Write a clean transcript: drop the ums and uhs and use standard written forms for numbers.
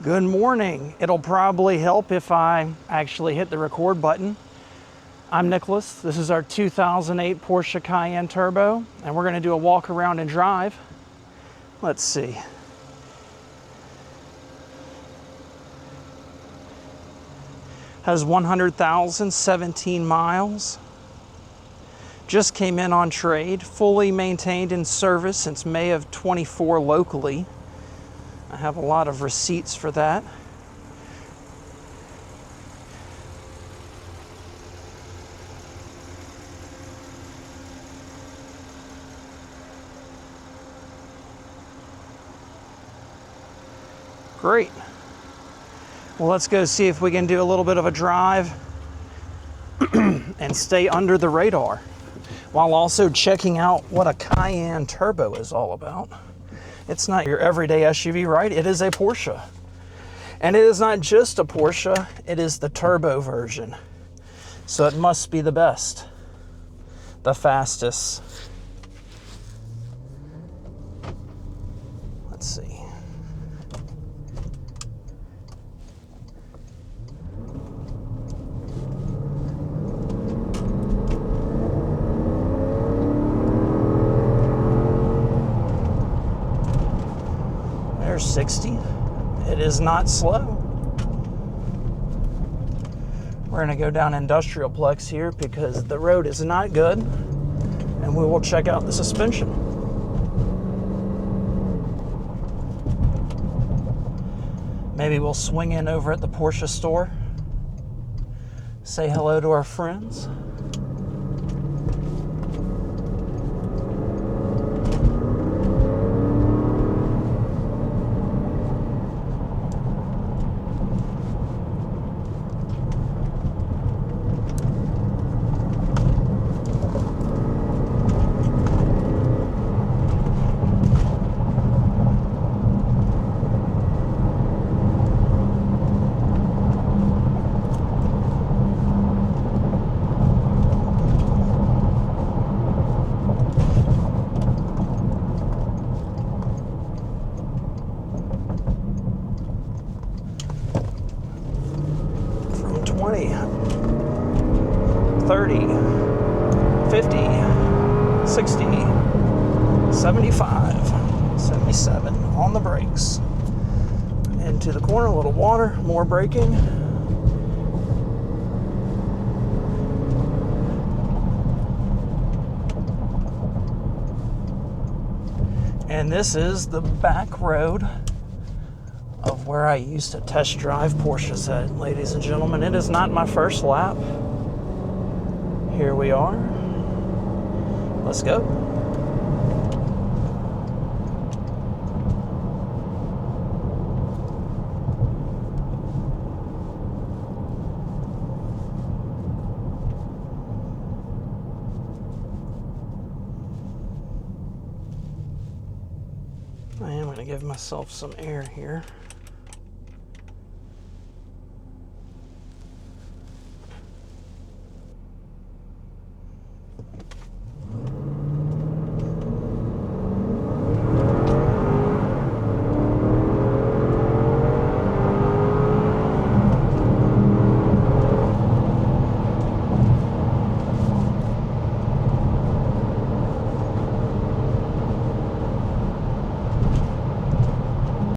Good morning. It'll probably help if I actually hit the record button. I'm Nicholas. This is our 2008 Porsche Cayenne Turbo, and we're going to do a walk around and drive. Let's see. Has 100,017 miles. Just came in on trade, fully maintained in service since May of 24 locally. I have a lot of receipts for that. Great. Well, let's go see if we can do a little bit of a drive and stay under the radar while also checking out what a Cayenne Turbo is all about. It's not your everyday SUV, right? It is a Porsche. And it is not just a Porsche, it is the turbo version. So it must be the best, the fastest. Let's see. There's 60. It is not slow. We're going to go down Industrial Plex here because the road is not good, and we will check out the suspension. Maybe we'll swing in over at the Porsche store, say hello to our friends. From 20, 30, 50, 60, 75, 77 on the brakes. Into the corner, a little water, more braking. And this is the back road of where I used to test drive Porsches at, ladies and gentlemen. It is not my first lap. Here we are. Let's go. I am going to give myself some air here.